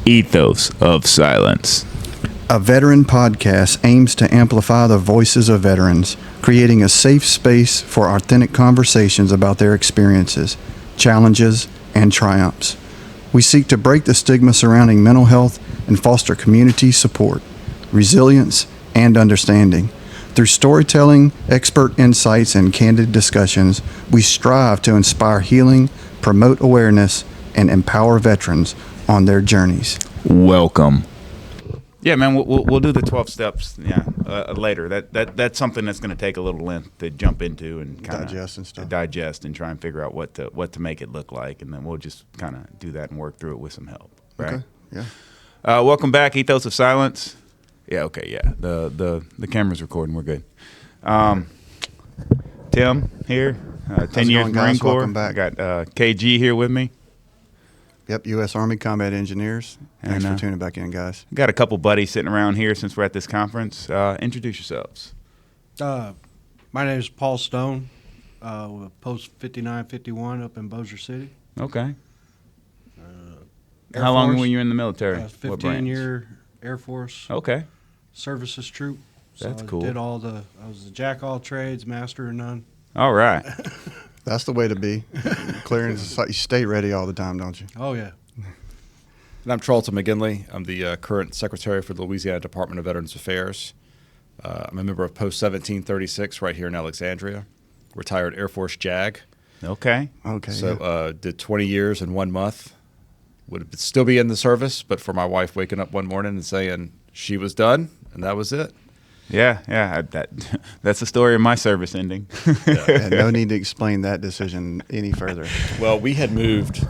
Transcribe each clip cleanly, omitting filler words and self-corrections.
Ethos of Silence. A veteran podcast aims to amplify the voices of veterans, creating a safe space for authentic conversations about their experiences, challenges, and triumphs. We seek to break the stigma surrounding mental health and foster community support, resilience, and understanding. Through storytelling, expert insights, and candid discussions, we strive to inspire healing, promote awareness, and empower veterans on their journeys. Welcome. Yeah, man, we'll do the 12 steps. Later. That's something that's going to take a little length to jump into and kind of digest and try and figure out what to make it look like, and then we'll just kind of do that and work through it with some help. Right? Okay. Yeah. Welcome back, Ethos of Silence. Yeah. Okay. Yeah. The camera's recording. We're good. Tim here. 10 years Marine Corps. Welcome back. I got KG here with me. Yep, U.S. Army Combat Engineers. Thanks for tuning back in, guys. Got a couple buddies sitting around here since we're at this conference. Introduce yourselves. My name is Paul Stone, with Post 5951 up in Bossier City. Okay. Air How long Force. were you in the military? 15-year Air Force. Okay. Services troop. So That's cool. I was a jack of all trades, master of none. All right. That's the way to be. Clearance, you stay ready all the time, don't you? Oh, yeah. And I'm Charlton McGinley. I'm the current secretary for the Louisiana Department of Veterans Affairs. I'm a member of Post 1736 right here in Alexandria. Retired Air Force JAG. Okay. Okay. So did 20 years in 1 month. Would still be in the service, but for my wife waking up one morning and saying she was done, and that was it. Yeah. That's the story of my service ending. And no need to explain that decision any further. Well, we had moved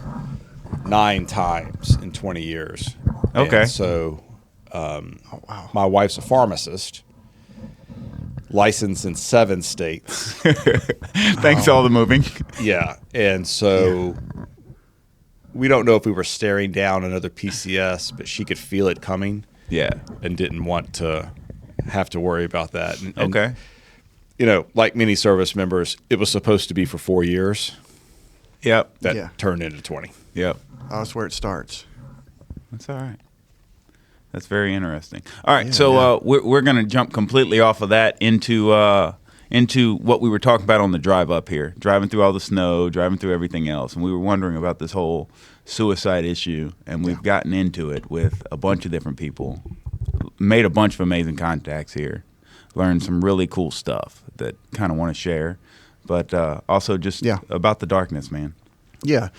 9 times in 20 years. Okay. And so my wife's a pharmacist, licensed in 7 states. Thanks to all the moving. Yeah. And so we don't know if we were staring down another PCS, but she could feel it coming. Yeah. And didn't want to have to worry about that. And, Okay. You know, like many service members, it was supposed to be for 4 years. Yep. That turned into 20. Yep. Oh, that's where it starts. That's all right. That's very interesting. All right, so we're going to jump completely off of that into what we were talking about on the drive up here, driving through all the snow, driving through everything else, and we were wondering about this whole suicide issue, and we've gotten into it with a bunch of different people, made a bunch of amazing contacts here, learned some really cool stuff that kind of want to share, but also just about the darkness, man. Yeah.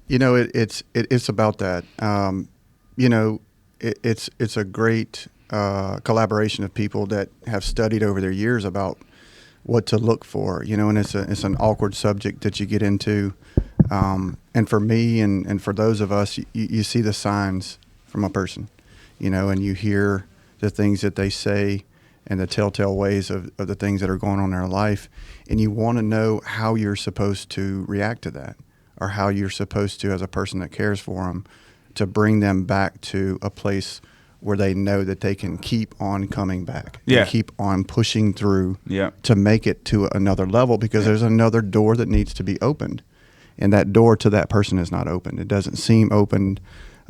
You know, it's about that. You know, it's a great collaboration of people that have studied over their years about what to look for. You know, and it's an awkward subject that you get into. And for me and for those of us, you see the signs from a person, you know, and you hear the things that they say and the telltale ways of the things that are going on in their life, and you want to know how you're supposed to react to that, or how you're supposed to, as a person that cares for them, to bring them back to a place where they know that they can keep on coming back, and keep on pushing through to make it to another level, because there's another door that needs to be opened, and that door to that person is not open. It doesn't seem opened.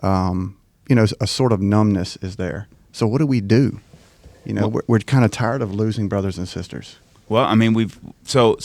You know, a sort of numbness is there. So what do we do? You know, we're kind of tired of losing brothers and sisters. Well, I mean, so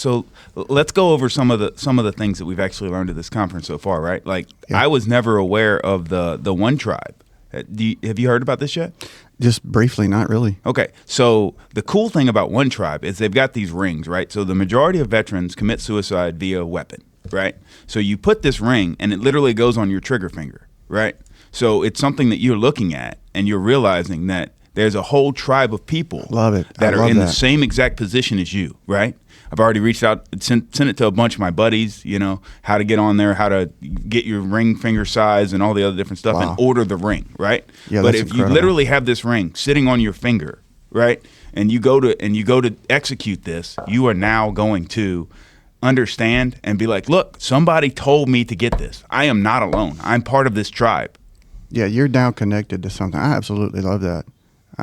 let's go over some of the things that we've actually learned at this conference so far, right? Like, I was never aware of the One Tribe. Have you heard about this yet? Just briefly, not really. Okay, so the cool thing about One Tribe is they've got these rings, right? So the majority of veterans commit suicide via weapon, right? So you put this ring, and it literally goes on your trigger finger, right? So it's something that you're looking at, and you're realizing that there's a whole tribe of people that are in the same exact position as you, right? I've already reached out, sent it to a bunch of my buddies, you know, how to get on there, how to get your ring finger size and all the other different stuff, and order the ring, right? Yeah, but that's if incredible. you literally have this ring sitting on your finger, right, and you go to execute this, you are now going to understand and be like, look, somebody told me to get this. I am not alone. I'm part of this tribe. Yeah, you're now connected to something. I absolutely love that.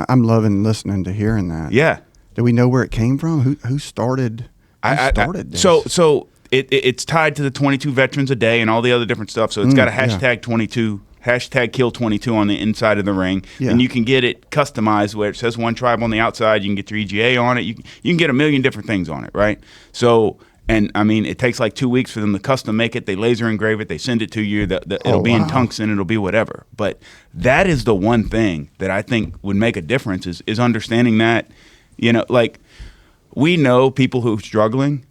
I'm loving listening to hearing that. Yeah. Do we know where it came from? Who started? This? So it's tied to the 22 veterans a day and all the other different stuff. So it's got a hashtag 22 #Kill22 on the inside of the ring, Yeah. and you can get it customized where it says One Tribe on the outside. You can get your EGA on it. You can get a million different things on it, right? So, and I mean, it takes like 2 weeks for them to custom make it. They laser engrave it. They send it to you. It'll be in tungsten. It'll be whatever. But that is the one thing that I think would make a difference is understanding that, like we know people who are struggling.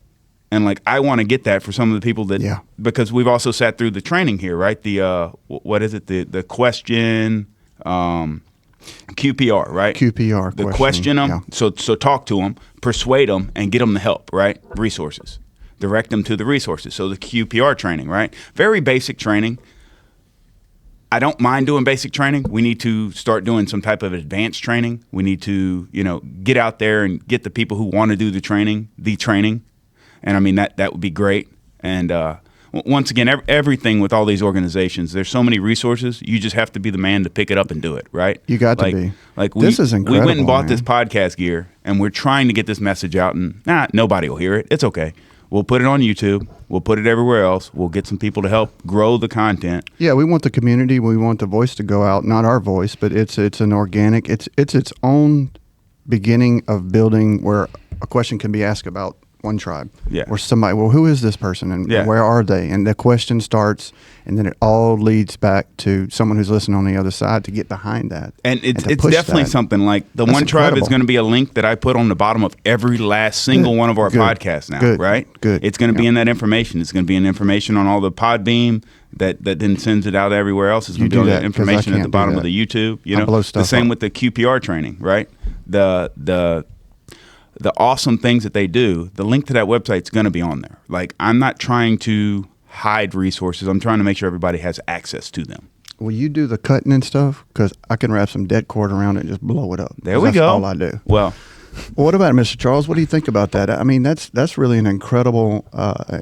And like I want to get that for some of the people that, because we've also sat through the training here, right? The what is it? The question, QPR, right? QPR. The question them. Yeah. So talk to them, persuade them, and get them the help, right? Resources, direct them to the resources. So the QPR training, right? Very basic training. I don't mind doing basic training. We need to start doing some type of advanced training. We need to, get out there and get the people who want to do the training. And I mean, that would be great. And once again, everything with all these organizations, there's so many resources. You just have to be the man to pick it up and do it, right? You got to be. This is incredible. We went and bought this podcast gear, and we're trying to get this message out, and nobody will hear it. It's okay. We'll put it on YouTube. We'll put it everywhere else. We'll get some people to help grow the content. Yeah, we want the community. We want the voice to go out. Not our voice, but it's an organic. It's its own beginning of building where a question can be asked about One Tribe. Yeah. Or somebody, who is this person and where are they? And the question starts, and then it all leads back to someone who's listening on the other side to get behind that. And it's definitely something like the One Tribe is going to be a link that I put on the bottom of every last single one of our podcasts now, right? Good. It's going to be in that information. It's going to be in information on all the Podbean that then sends it out everywhere else. It's going to be that information at the bottom of the YouTube. The same with the QPR training, right? The awesome things that they do, the link to that website is going to be on there. Like, I'm not trying to hide resources. I'm trying to make sure everybody has access to them. Will you do the cutting and stuff? Because I can wrap some dead cord around it and just blow it up. There we go. That's all I do. Well, what about it, Mr. Charles? What do you think about that? I mean, that's really an incredible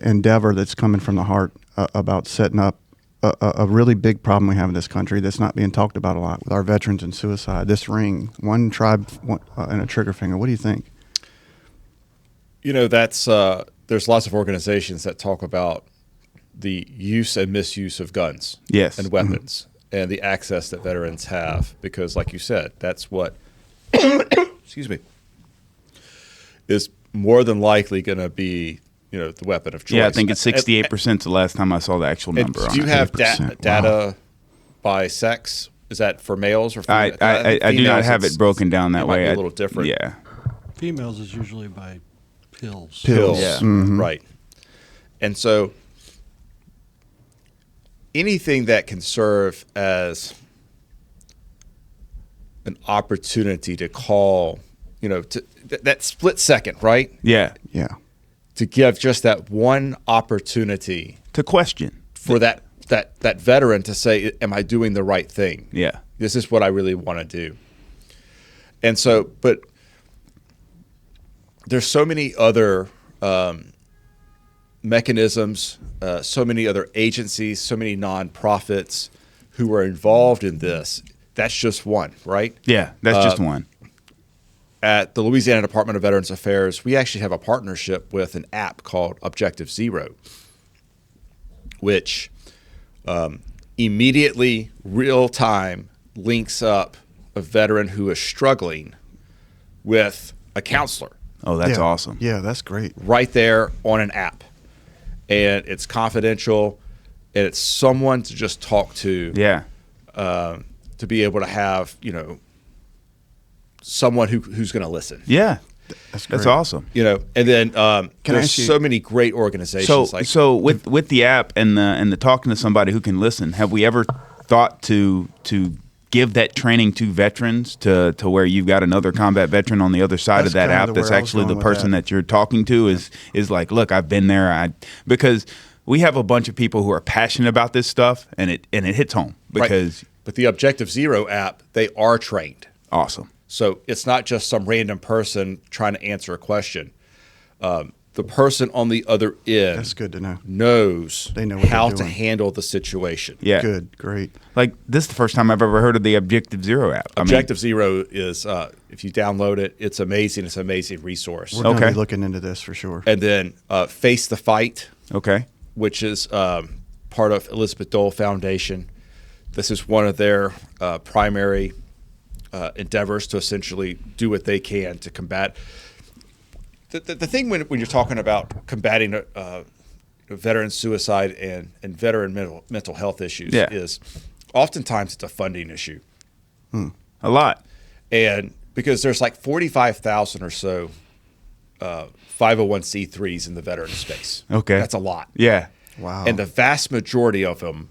endeavor that's coming from the heart about setting up a really big problem we have in this country that's not being talked about a lot with our veterans and suicide. This ring, One Tribe and a trigger finger. What do you think? That's there's lots of organizations that talk about the use and misuse of guns and weapons and the access that veterans have, because like you said, that's what excuse me, is more than likely going to be the weapon of choice. Yeah, I think it's 68% the last time I saw the actual number. Do you have data by sex? Is that for males or females? I do not have it broken down that way. Might be a little different. Yeah. Females is usually by pills. Yeah. Right. And so anything that can serve as an opportunity to call, that split second, right? Yeah. Yeah. To give just that one opportunity to question for that veteran to say, am I doing the right thing? Yeah. This is what I really want to do. And so, but there's so many other mechanisms, so many other agencies, so many nonprofits who are involved in this. That's just one, right? Yeah, that's just one. At the Louisiana Department of Veterans Affairs, we actually have a partnership with an app called Objective Zero, which immediately, real time, links up a veteran who is struggling with a counselor. Oh, that's awesome. Yeah, that's great. Right there on an app. And it's confidential, and it's someone to just talk to. Yeah. To be able to have, someone who's going to listen. Yeah. That's awesome. And then there's so many great organizations. So with the app and the talking to somebody who can listen, have we ever thought to give that training to veterans to where you've got another combat veteran on the other side of that app that's actually the person that you're talking to is like, look, I've been there. Because we have a bunch of people who are passionate about this stuff, and it hits home because. Right. But the Objective Zero app, they are trained. Awesome. So it's not just some random person trying to answer a question. The person on the other end, that's good to know, knows they know how to handle the situation. Yeah. Good, great. Like, this is the first time I've ever heard of the Objective Zero app. Objective Zero is, if you download it, it's amazing. It's an amazing resource. We're going to be looking into this for sure. And then Face the Fight, okay, which is part of Elizabeth Dole Foundation, This is one of their primary endeavors to essentially do what they can to combat. The thing when you're talking about combating veteran suicide and veteran mental health issues is oftentimes it's a funding issue. A lot. And because there's like 45,000 or so 501c3s in the veteran space. Okay. That's a lot. Yeah. Wow. And the vast majority of them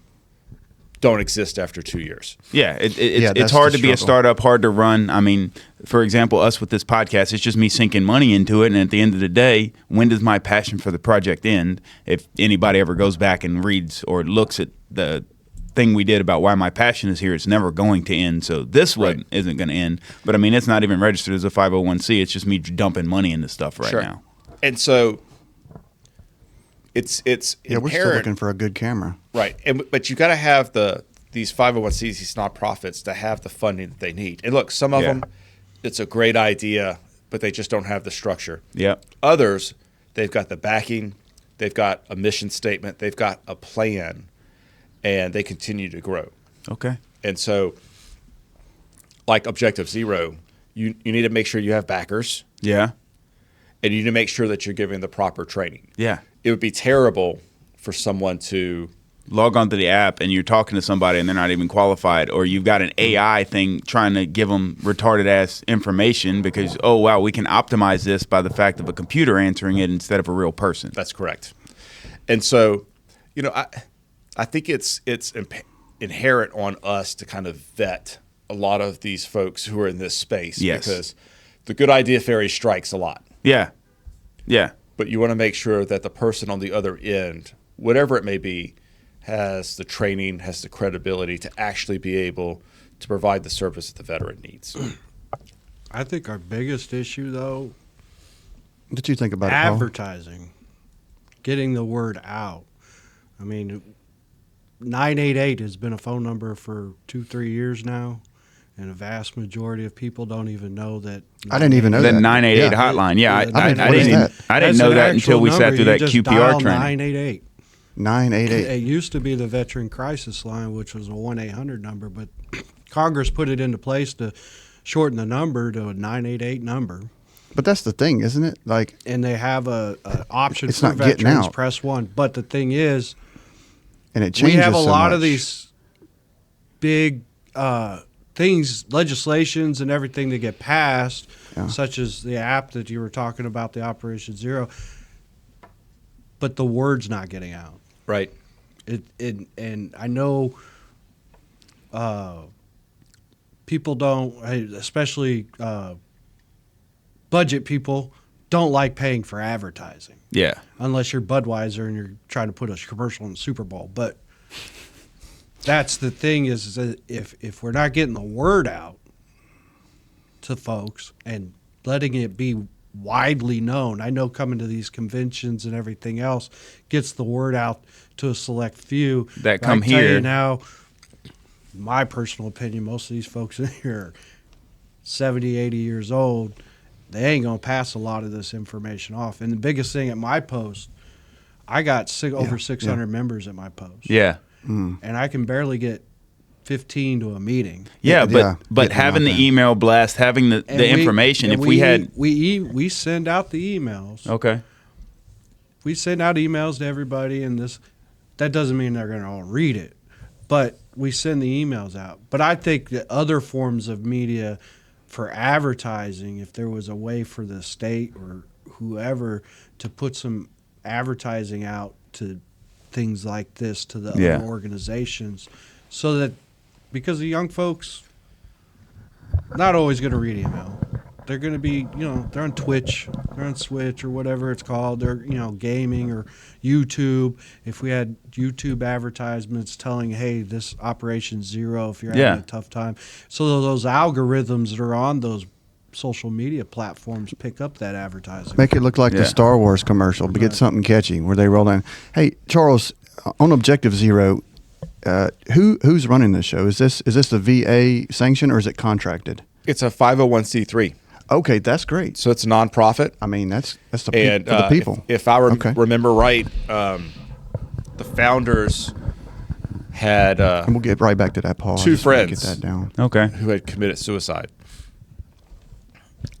don't exist after 2 years. Yeah, it's that's hard the to be a struggle. startup, hard to run. I mean, for example, us with this podcast, it's just me sinking money into it. And at the end of the day, when does my passion for the project end? If anybody ever goes back and reads or looks at the thing we did about why my passion is here, it's never going to end. So this one isn't going to end. But I mean, it's not even registered as a 501c. It's just me dumping money into stuff right now. And so it's we're still inherent, looking for a good camera. right? But you got to have these 501cs, these nonprofits, to have the funding that they need. And look, some of them, it's a great idea, but they just don't have the structure. Yep. Others, they've got the backing, they've got a mission statement, they've got a plan, and they continue to grow. Okay. And so, like Objective Zero, you need to make sure you have backers, Yeah. and you need to make sure that you're giving the proper training. Yeah. It would be terrible for someone to Log onto the app and you're talking to somebody and they're not even qualified, or you've got an AI thing trying to give them retarded ass information because, oh, wow, we can optimize this by the fact of a computer answering it instead of a real person. That's correct. And so, I think it's inherent on us to kind of vet a lot of these folks who are in this space. Yes. Because the good idea fairy strikes a lot. Yeah. Yeah. But you want to make sure that the person on the other end, whatever it may be, has the training, has the credibility to actually be able to provide the service that the veteran needs. I think our biggest issue, though, What did you think about it, Paul? advertising, getting the word out. I mean, 988 has been a phone number for 2-3 years now, and a vast majority of people don't even know that. I didn't even know The that. 988 Yeah. hotline. Yeah, I mean, I what is didn't that? I didn't That's know an that until actual we sat number. through You that just QPR dial training. 988. 988. It used to be the Veteran Crisis Line, which was a 1-800 number, but Congress put it into place to shorten the number to a 988 number. But that's the thing, isn't it? Like, And they have a option It's for not getting veterans, out. press 1. But the thing is, and it we changes have a so lot of much. these big things, legislations and everything that get passed, such as the app that you were talking about, the Operation Zero, but the word's not getting out. Right. And I know people don't, especially budget people, don't like paying for advertising. Yeah. Unless you're Budweiser and you're trying to put a commercial in the Super Bowl. But that's the thing is that if we're not getting the word out to folks and letting it be widely known, I know coming to these conventions and everything else gets the word out to a select few. That But come I can tell here. you now, my personal opinion, most of these folks in here are 70, 80 years old. They ain't going to pass a lot of this information off. And the biggest thing at my post, I got over 600 members at my post. Yeah. And I can barely get 15 to a meeting. Yeah, Yeah, but getting having out the there. email blast, having the And information, and if we had we send out the emails. okay. We send out emails to everybody, and that doesn't mean they're going to all read it, but we send the emails out. But I think that other forms of media for advertising, if there was a way for the state or whoever to put some advertising out to things like this to the Yeah. other organizations, so that because the young folks not always going to read email. They're going to be, they're on Twitch, they're on Switch or whatever it's called. They're, gaming or YouTube. If we had YouTube advertisements telling, hey, this Operation Zero, if you're having a tough time. So those algorithms that are on those social media platforms pick up that advertising. Make it look like the Star Wars commercial, but get something catchy where they roll in. Hey, Charles, on Objective Zero, who's running this show? Is this the VA sanction or is it contracted? It's a 501c3. Okay, that's great. So it's a nonprofit. I mean, that's the, And for the people. If I Okay. remember right, the founders had And we'll get right back to that, Paul. I two just wanna friends. Get that down. Okay. who had committed suicide.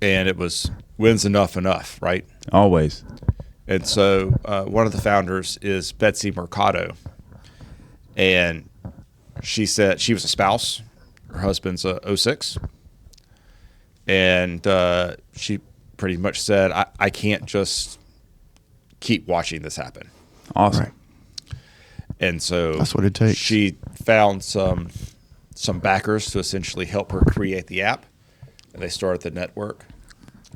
And it was, when's enough, right? Always. And so one of the founders is Betsy Mercado. And she said she was a spouse. Her husband's a 06. And she pretty much said, I can't just keep watching this happen. Awesome. Right. And so That's what it takes. She found some backers to essentially help her create the app. And they started the network.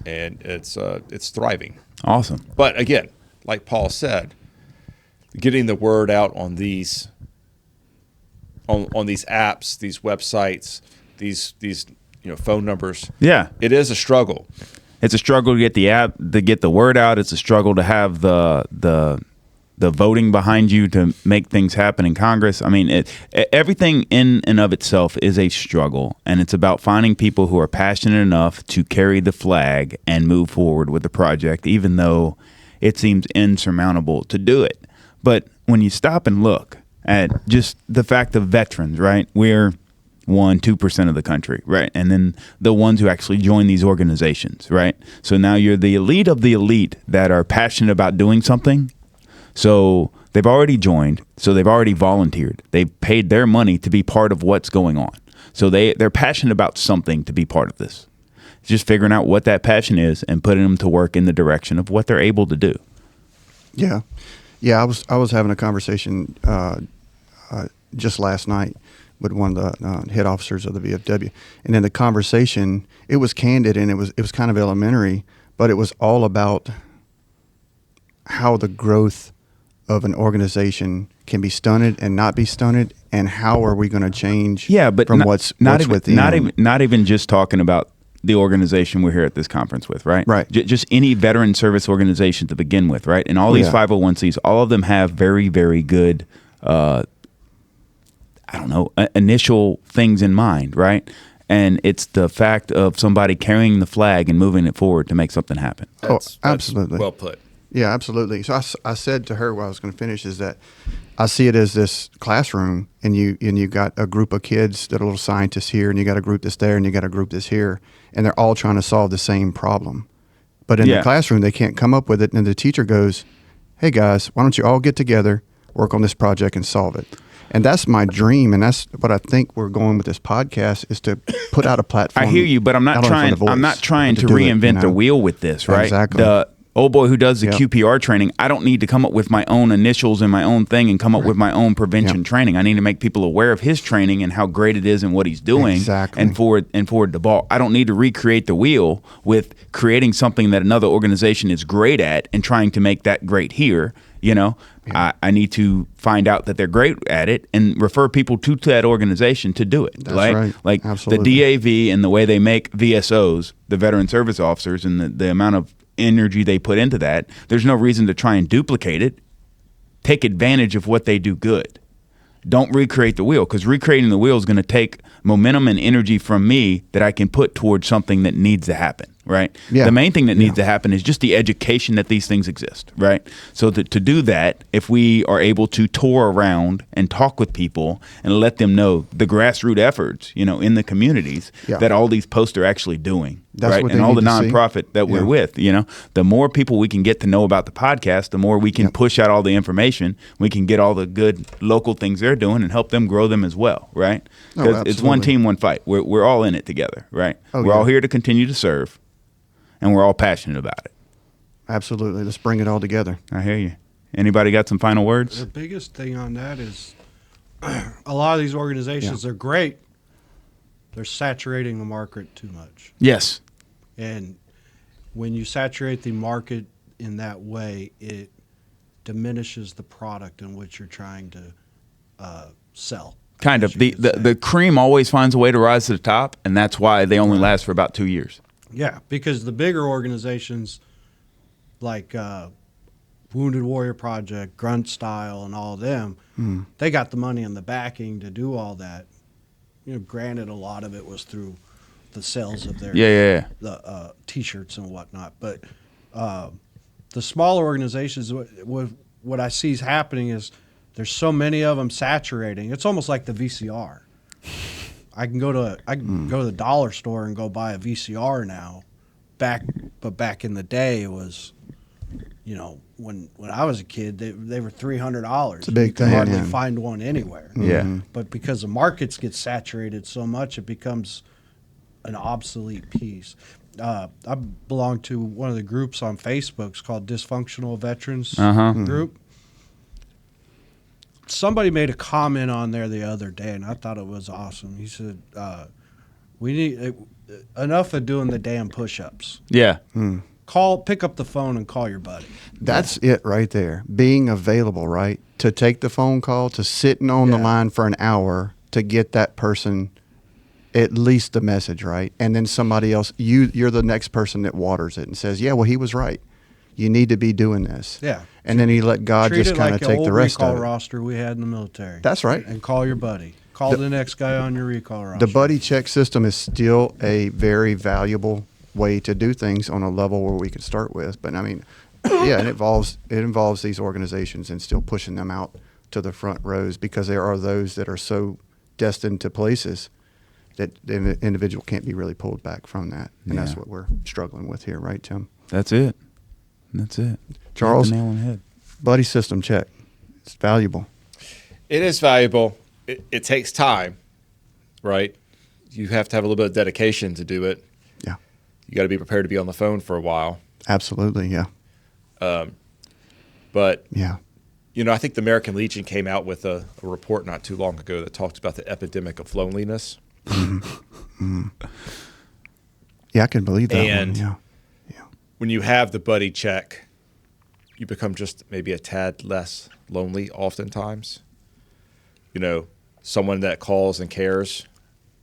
And it's thriving. Awesome. But again, like Paul said, getting the word out on these on these apps, these websites, these phone numbers. Yeah. It is a struggle. It's a struggle to get the app, to get the word out. It's a struggle to have the voting behind you to make things happen in Congress. I mean, everything in and of itself is a struggle, and it's about finding people who are passionate enough to carry the flag and move forward with the project, even though it seems insurmountable to do it. But when you stop and look at just the fact of veterans, right? We're 2% of the country, right? And then the ones who actually join these organizations, right? So now you're the elite of the elite that are passionate about doing something. So they've already joined. So they've already volunteered. They've paid their money to be part of what's going on. So they're passionate about something to be part of this. It's just figuring out what that passion is and putting them to work in the direction of what they're able to do. Yeah. I was having a conversation just last night with one of the head officers of the VFW, and in the conversation, it was candid and it was kind of elementary, but it was all about how the growth of an organization can be stunted and not be stunted, and how are we going to change? Yeah, but from not, what's not even within. not even just talking about the organization we're here at this conference with, right? Right. Just any veteran service organization to begin with, right? And all these 501c3s, all of them have very, very good, initial things in mind, right? And it's the fact of somebody carrying the flag and moving it forward to make something happen. That's absolutely. well put. Yeah, absolutely. So I said to her while I was going to finish is that I see it as this classroom, and you got a group of kids that are little scientists here, and you got a group that's there, and you got a group that's here, and they're all trying to solve the same problem. But in the classroom, they can't come up with it, and the teacher goes, "Hey guys, why don't you all get together, work on this project, and solve it?" And that's my dream, and that's what I think we're going with this podcast, is to put out a platform. I hear you, but I'm not trying to reinvent the wheel with this, right? Exactly. The old boy who does the QPR training, I don't need to come up with my own initials and my own thing and come up with my own prevention training. I need to make people aware of his training and how great it is and what he's doing, and forward the ball. I don't need to recreate the wheel with creating something that another organization is great at and trying to make that great here. I need to find out that they're great at it and refer people to that organization to do it. That's right. Like Absolutely. the DAV and the way they make VSOs, the veteran service officers, and the amount of energy they put into that, there's no reason to try and duplicate it. Take advantage of what they do good. Don't recreate the wheel, because recreating the wheel is going to take momentum and energy from me that I can put towards something that needs to happen, right? Yeah. The main thing that needs to happen is just the education that these things exist, right? So to do that, if we are able to tour around and talk with people and let them know the grassroots efforts, in the communities that all these posts are actually doing, That's right? what And they all the need to see. nonprofit that we're with, the more people we can get to know about the podcast, the more we can push out all the information. We can get all the good local things they're doing and help them grow them as well, right? Because it's one team, one fight. We're all in it together, right? We're all here to continue to serve, and we're all passionate about it. Absolutely. Let's bring it all together. I hear you. Anybody got some final words? The biggest thing on that is a lot of these organizations, they're great. They're saturating the market too much. Yes. And when you saturate the market in that way, it diminishes the product in which you're trying to sell. Kind of. The cream always finds a way to rise to the top, and that's why they only last for about 2 years. Yeah, because the bigger organizations like Wounded Warrior Project, Grunt Style, and all of them, they got the money and the backing to do all that. Granted, a lot of it was through the sales of their the T-shirts and whatnot. But the smaller organizations, what I see is happening is there's so many of them saturating. It's almost like the VCR. I can go to the dollar store and go buy a VCR now. But back in the day, it was, when I was a kid, they were $300. It's a big thing. You could hardly Yeah. find one anywhere. Yeah. But because the markets get saturated so much, it becomes an obsolete piece. I belong to one of the groups on Facebook. It's called Dysfunctional Veterans Group. Somebody made a comment on there the other day, and I thought it was awesome. He said, "We need enough of doing the damn push-ups. Yeah. Pick up the phone and call your buddy." That's it right there. Being available, right? To take the phone call, to sitting on the line for an hour to get that person at least the message, right? And then somebody else, you're the next person that waters it and says, yeah, well, he was right. You need to be doing this. Yeah. And then you let God Treat just it kind like of take the rest recall of it. roster we had in the military. That's right. And call your buddy. Call the next guy on your recall roster. The buddy check system is still a very valuable way to do things on a level where we can start with. But I mean, yeah, it involves these organizations and still pushing them out to the front rows, because there are those that are so destined to places that the individual can't be really pulled back from that. And that's what we're struggling with here, right, Tim? That's it. Charles, Hit the nail on the head. buddy system check. It's valuable. It is valuable. It takes time, right? You have to have a little bit of dedication to do it. Yeah. You got to be prepared to be on the phone for a while. Absolutely, yeah. But, Yeah. I think the American Legion came out with a report not too long ago that talked about the epidemic of loneliness. Yeah, I can believe that And one. Yeah. when you have the buddy check, you become just maybe a tad less lonely oftentimes. Someone that calls and cares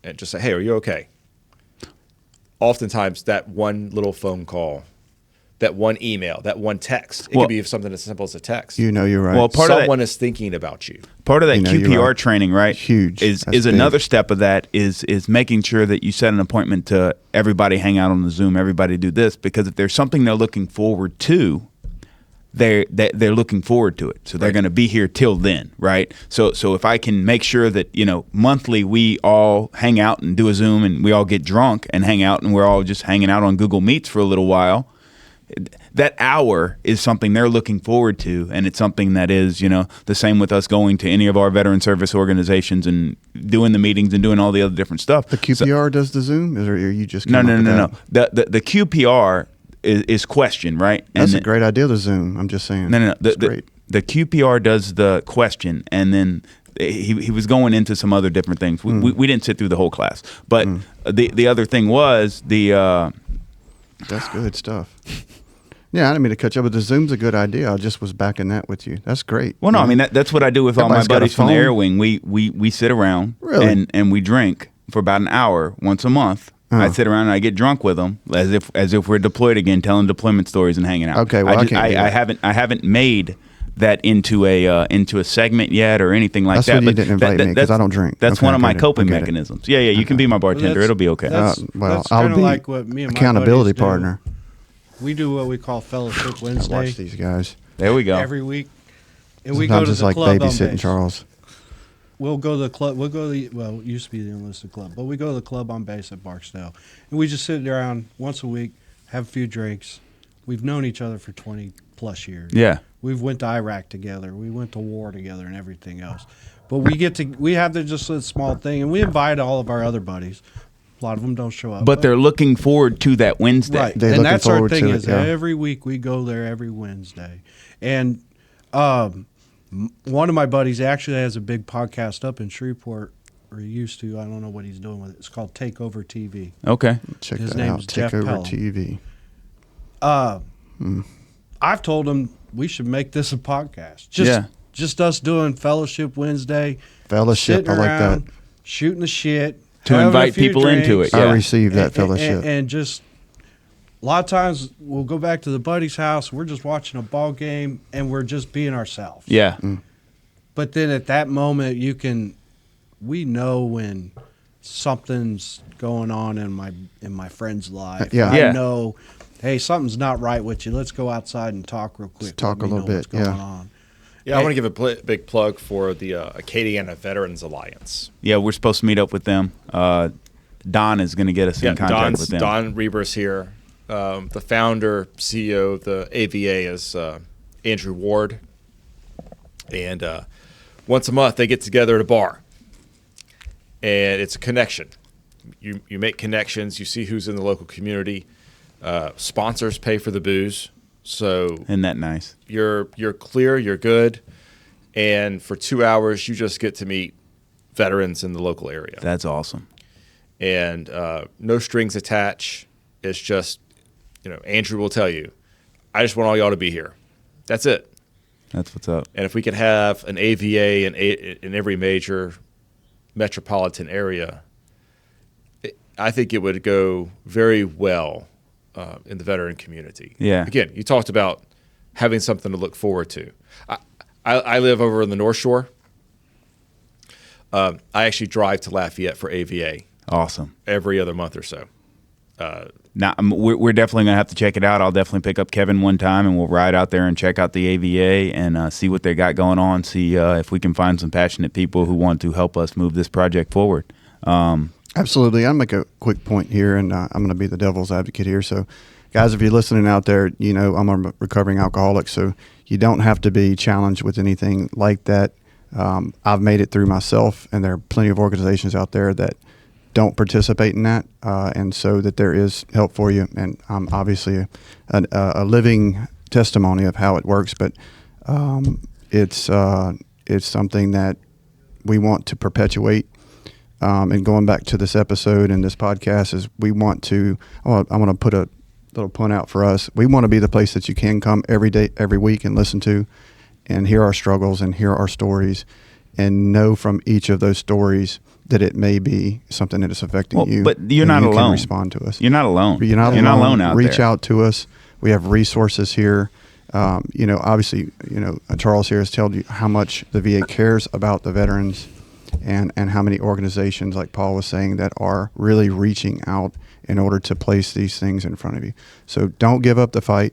and just say, hey, are you okay? Oftentimes that one little phone call, that one email, that one text, it could be something as simple as a text. You're right. Well, Someone is thinking about you. Part of that you're QPR right. training, right? Huge. Is That's big. another step of that is making sure that you set an appointment to everybody hang out on the Zoom, everybody do this, because if there's something they're looking forward to, they're looking forward to it. So they're going to be here till then, right? So if I can make sure that, monthly we all hang out and do a Zoom and we all get drunk and hang out and we're all just hanging out on Google Meets for a little while, that hour is something they're looking forward to, and it's something that is, the same with us going to any of our veteran service organizations and doing the meetings and doing all the other different stuff. The QPR does the Zoom? Or are you just No. that? The QPR is question, right? That's a great idea, the Zoom. I'm just saying. No. It's great. The QPR does the question, and then he was going into some other different things. We didn't sit through the whole class, but the other thing was the. That's good stuff. Yeah, I didn't mean to cut you up, but the Zoom's a good idea. I just was backing that with you. That's great. Well, no, I mean that's what I do with all my Everybody's got a buddies from the phone. Air Wing. We sit around and we drink for about an hour once a month. I sit around and I get drunk with them as if we're deployed again, telling deployment stories and hanging out. Okay, well, I can't do that. I haven't made that into a segment yet or anything like That's that. when you didn't invite me, 'cause I don't drink. That's Okay, one of I my get it. coping I get it. mechanisms. Yeah, you can be my bartender. that's- It'll be okay. That's I'll kind of be like what me and my accountability buddies do. partner. We do what we call Fellowship Wednesday Watch these guys. There we go. every week. And we Sometimes go to it's the like club on babysitting base. Charles. We'll go to the club. We'll go to it used to be the enlisted club, but we go to the club on base at Barksdale, and we just sit around once a week, have a few drinks. We've known each other for 20 plus years. Yeah. We've went to Iraq together. We went to war together and everything else. But we have just a small thing, and we invite all of our other buddies. A lot of them don't show up, But they're looking forward to that Wednesday. right. They're And looking that's our forward thing to it, is yeah. every week we go there every Wednesday, and one of my buddies actually has a big podcast up in Shreveport, or he used to. I don't know what he's doing with it. It's called Takeover TV. Okay. Check His that name's out. Jeff Take over Pelham. TV. I've told him we should make this a podcast. Just us doing Fellowship Wednesday, Fellowship, sitting I like around, that. shooting the shit, To having a invite few people into drinks, it, yeah. I received that and- fellowship. and just a lot of times we'll go back to the buddy's house. We're just watching a ball game, and we're just being ourselves. Yeah. But then at that moment, we know when something's going on in my friend's life. Yeah. Yeah. I know, hey, something's not right with you. Let's go outside and talk real quick. talk Let a me little know what's bit, going yeah. on. Yeah, I want to give a big plug for the Acadiana Veterans Alliance. Yeah, we're supposed to meet up with them. Don is going to get us in contact with them. Don Reber's here. The founder, CEO of the AVA is Andrew Ward. And once a month, they get together at a bar. And it's a connection. You make connections. You see who's in the local community. Sponsors pay for the booze. So isn't that nice? You're clear, you're good, and for 2 hours you just get to meet veterans in the local area. That's awesome. And no strings attached. It's just, Andrew will tell you, I just want all y'all to be here. That's it. That's what's up. And if we could have an AVA in every major metropolitan area, I think it would go very well in the veteran community. Yeah. Again, you talked about having something to look forward to. I live over in the North Shore. I actually drive to Lafayette for AVA. Awesome. Every other month or so. Now we're definitely gonna have to check it out. I'll definitely pick up Kevin one time, and we'll ride out there and check out the AVA and see what they got going on. See if we can find some passionate people who want to help us move this project forward. Absolutely. I'll make a quick point here, and I'm going to be the devil's advocate here. So, guys, if you're listening out there, I'm a recovering alcoholic, so you don't have to be challenged with anything like that. I've made it through myself, and there are plenty of organizations out there that don't participate in that, and so that there is help for you. And I'm obviously a living testimony of how it works, but it's something that we want to perpetuate. And going back to this episode and this podcast is I want to put a little point out for us. We want to be the place that you can come every day, every week and listen to and hear our struggles and hear our stories and know from each of those stories that it may be something that is affecting you. But you're not alone. You can respond to us. You're not alone. You're not alone out there. Reach there. out to us. We have resources here. Obviously, Charles here has told you how much the VA cares about the veterans. And how many organizations, like Paul was saying, that are really reaching out in order to place these things in front of you. So don't give up the fight.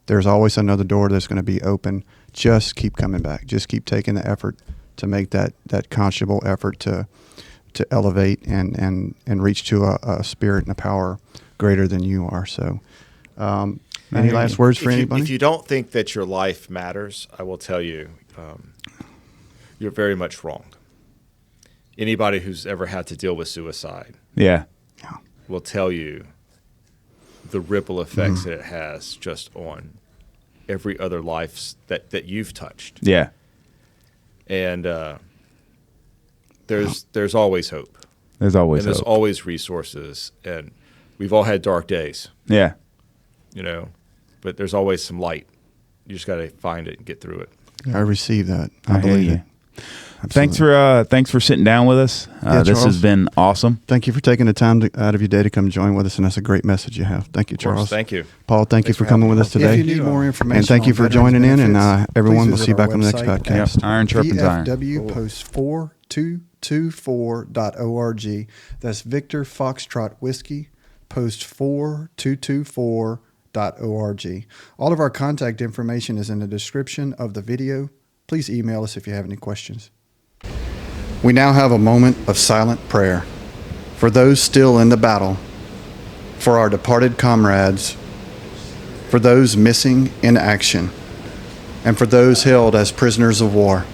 There's always another door that's going to be open. Just keep coming back. Just keep taking the effort to make that conscionable effort to elevate and reach to a spirit and a power greater than you are. So any last words for anybody? If you don't think that your life matters, I will tell you, you're very much wrong. Anybody who's ever had to deal with suicide will tell you the ripple effects that it has just on every other life that you've touched. Yeah. And there's always hope. There's always and there's hope. always resources. And we've all had dark days. Yeah. But there's always some light. You just got to find it and get through it. I receive that. I believe it. Absolutely. Thanks for sitting down with us. This has been awesome. Thank you for taking the time out of your day to come join with us, and that's a great message you have. Thank you, Charles. Thank you, Paul. Thanks you for coming with us today. If you need more information, and thank you for joining in. And everyone, we'll see you back on the next podcast. Yep. Iron sharpens iron. VFW Post 4224.org. That's Victor Foxtrot Whiskey. Post 4224.org. All of our contact information is in the description of the video. Please email us if you have any questions. We now have a moment of silent prayer for those still in the battle, for our departed comrades, for those missing in action, and for those held as prisoners of war.